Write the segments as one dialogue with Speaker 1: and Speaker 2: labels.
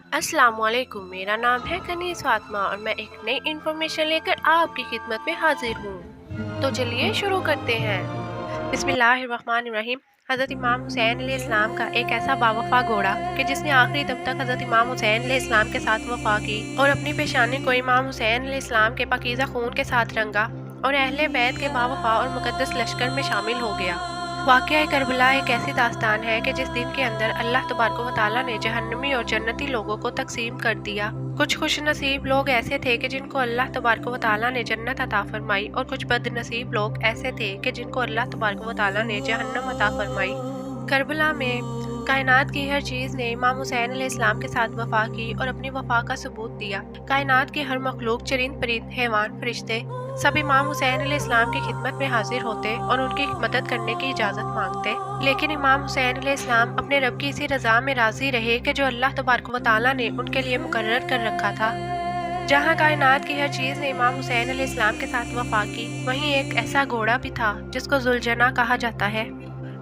Speaker 1: अस्सलाम वालेकुम। मेरा नाम है कनीज़ फातिमा और मैं एक नई इन्फॉर्मेशन लेकर आपकी खिदमत में हाजिर हूँ। तो चलिए शुरू करते हैं। बिस्मिल्लाहिर्रहमानिर्रहीम। हज़रत इमाम हुसैन अलैहिस्सलाम का एक ऐसा बावफा घोड़ा कि जिसने आखिरी दम तक हज़रत इमाम हुसैन अलैहिस्सलाम के साथ वफा की और अपनी पेशानी को इमाम हुसैन अलैहिस्सलाम के पाकीज़ा खून के साथ रंगा और अहले बैत के बावफा और मुकद्दस लश्कर में शामिल हो गया। वाक़या करबला एक ऐसी दास्तान है कि जिस दिन के अंदर अल्लाह तबारक व तआला ने जहन्नमी और जन्नती लोगों को तकसीम कर दिया। कुछ खुश नसीब लोग ऐसे थे कि जिनको अल्लाह तबारक व तआला ने जन्नत अता फरमाई और कुछ बदनसीब लोग ऐसे थे कि जिनको अल्लाह तबारक व तआला ने जहन्नम अता फरमाई। करबला में कायनात की हर चीज़ ने इमाम हुसैन अलैहिस्सलाम के साथ वफा की और अपनी वफा का सबूत दिया। कायनात की हर मखलूक, चरिंद परिंद, हैवान, फरिश्ते सब इमाम हुसैन अलैहिस्सलाम की खिदमत में हाजिर होते और उनकी मदद करने की इजाज़त मांगते। लेकिन इमाम हुसैन अलैहिस्सलाम अपने रब की इसी रज़ा में राज़ी रहे कि जो अल्लाह तबारक व तआला ने उनके लिए मुकर्रर कर रखा था। जहाँ कायनात की हर चीज़ ने इमाम हुसैन अलैहिस्सलाम के साथ वफा की, वहीं एक ऐसा घोड़ा भी था जिसको जुलजना कहा जाता है।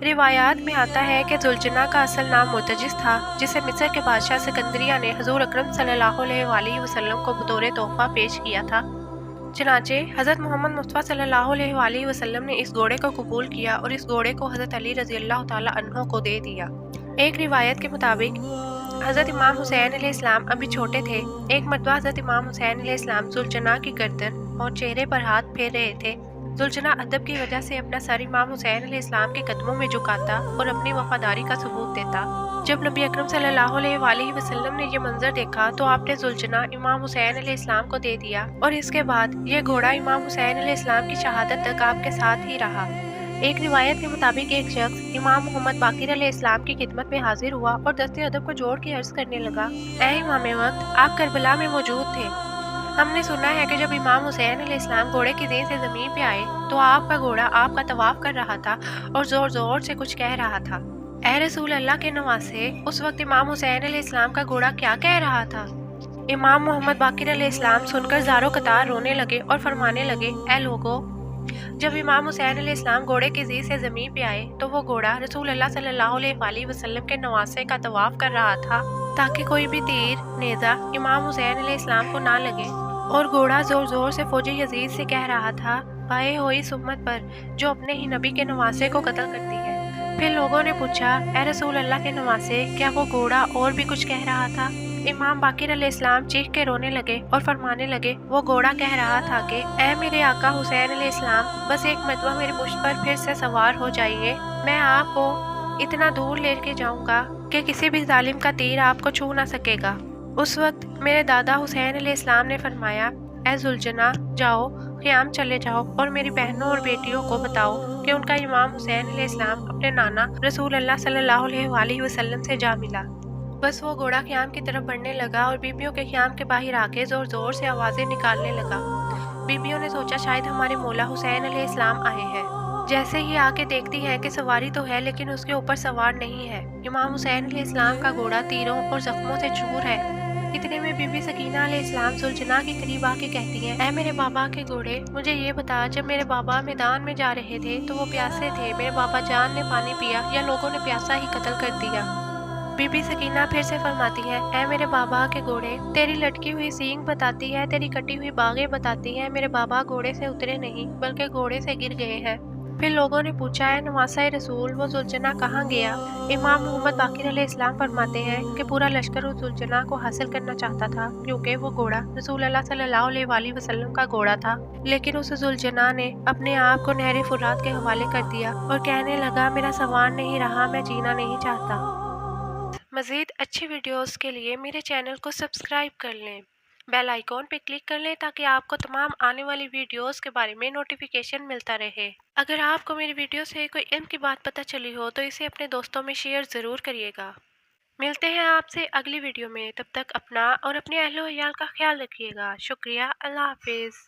Speaker 1: रिवायात में आता है कि जुलजना का असल नाम मुर्तजिस था, जिसे मिस्र के बादशाह सिकंदरिया ने हजूर अकरम सल्लल्लाहु अलैहि वसल्लम को बतौर तोहफा पेश किया था। चनाचे हज़रत मोहम्मद मुस्तफ़ा सल्लल्लाहु अलैहि वसल्लम ने इस घोड़े को कबूल किया और इस घोड़े को हज़रत अली रज़ी अल्लाह तआला अन्हो को दे दिया। एक रिवायत के मुताबिक हज़रत इमाम हुसैन अलैहिस्सलाम अभी छोटे थे। एक मरतबा हज़रत इमाम हुसैन अलैहिस्सलाम जुलजना की गर्दन और चेहरे पर हाथ फेर रहे थे। जुलजना अदब की वजह से अपना सर इमाम हुसैन अलैहिस्सलाम के कदमों में झुकाता और अपनी वफादारी का सबूत देता। जब नबी अकरम सल्लल्लाहु अलैहि वसल्लम ने ये मंजर देखा तो आपने जुलजना इमाम हुसैन अलैहिस्सलाम को दे दिया और इसके बाद ये घोड़ा इमाम हुसैन अलैहिस्सलाम की शहादत तक आपके साथ ही रहा। एक रिवायत के मुताबिक एक शख्स इमाम मोहम्मद बाकिर अलैहिस्सलाम की खिदमत में हाजिर हुआ और दस्ते अदब को जोड़ के अर्ज करने लगा, ऐ इमाम वक्त, आप करबला में मौजूद थे। हमने सुना है कि जब इमाम हुसैन अलैहिस्सलाम घोड़े की देह से जमीन पे आए तो आपका घोड़ा आपका तवाफ कर रहा था और जोर जोर से कुछ कह रहा था। ऐ रसूल अल्लाह के नवासे, उस वक्त इमाम हुसैन अलैहिस्सलाम का घोड़ा क्या कह रहा था? इमाम मोहम्मद बाकिर अलैहिस्सलाम सुनकर ज़ारो कतार रोने लगे और फरमाने लगे, ऐ लोगो, जब इमाम हुसैन अलैहिस्सलाम घोड़े की ज़ीद से ज़मीन पे आए तो वो घोड़ा रसूल अल्लाह सल्लल्लाहु अलैहि वसल्लम के नवासे का तवाफ कर रहा था ताकि कोई भी तीर नेज़ा इमाम हुसैन अलैहिस्सलाम को ना लगे। और घोड़ा जोर जोर से फौजी यजीद से कह रहा था, पाए हो इस उम्मत पर जो अपने ही नबी के नवासे को कत्ल करती है। फिर लोगों ने पूछा, ऐ रसूल अल्लाह के नवासे, क्या वो घोड़ा और भी कुछ कह रहा था? इमाम बाकिर अलैहिस्सलाम चीख के रोने लगे और फरमाने लगे, वो घोड़ा कह रहा था कि ऐ मेरे आका हुसैन अलैहिस्सलाम, बस एक मरतबा मेरे पुष्ट पर फिर से सवार हो जाइए, मैं आपको इतना दूर लेके जाऊंगा कि किसी भी जालिम का तीर आपको छू ना सकेगा। उस वक्त मेरे दादा हुसैन अलैहिस्सलाम ने फरमाया, ऐ जुलजना, जाओ क़याम चले जाओ और मेरी बहनों और बेटियों को बताओ कि उनका इमाम हुसैन अलैहिस्सलाम अपने नाना रसूल अल्लाह सल्लल्लाहु अलैहि वसल्लम से जा मिला। बस वो घोड़ा क़याम की तरफ बढ़ने लगा और बीबियों के क़याम के बाहर आके जोर जोर से आवाज़ें निकालने लगा। बीबियों ने सोचा शायद हमारे मौला हुसैन अलैहिस्सलाम आए हैं। जैसे ही आके देखती हैं कि सवारी तो है लेकिन उसके ऊपर सवार नहीं है। इमाम हुसैन अलैहिस्सलाम का घोड़ा तीरों और जख्मों से चूर है। इतने में बीबी सकीना अलैहिस्सलाम जुलजना के करीब आके कहती हैं, ऐ मेरे बाबा के घोड़े, मुझे ये बता, जब मेरे बाबा मैदान में जा रहे थे तो वो प्यासे थे, मेरे बाबा जान ने पानी पिया या लोगों ने प्यासा ही कत्ल कर दिया? बीबी सकीना फिर से फरमाती है, ऐ मेरे बाबा के घोड़े, तेरी लटकी हुई सींग बताती है, तेरी कटी हुई बागें बताती हैं, मेरे बाबा घोड़े से उतरे नहीं बल्कि घोड़े से गिर गए हैं। फिर लोगों ने पूछा, है नवासा रसूल, वो जुलजना कहाँ गया? इमाम मोहम्मद बाकिर अलैहिस्सलाम फरमाते हैं कि पूरा लश्कर उस जुलजना को हासिल करना चाहता था क्योंकि वो घोड़ा रसूल अल्लाह सल्लल्लाहु अलैहि वसल्लम का घोड़ा था। लेकिन उस जुलजना ने अपने आप को नहर फुरात के हवाले कर दिया और कहने लगा, मेरा सवार नहीं रहा, मैं जीना नहीं चाहता। मज़ीद अच्छी वीडियोस के लिए मेरे चैनल को सब्सक्राइब कर लें, बेल आइकॉन पे क्लिक कर लें ताकि आपको तमाम आने वाली वीडियोस के बारे में नोटिफिकेशन मिलता रहे। अगर आपको मेरी वीडियो से कोई इल्म की बात पता चली हो तो इसे अपने दोस्तों में शेयर ज़रूर करिएगा। मिलते हैं आपसे अगली वीडियो में, तब तक अपना और अपने अहलो अयाल का ख्याल रखिएगा। शुक्रिया, अल्लाह हाफिज़।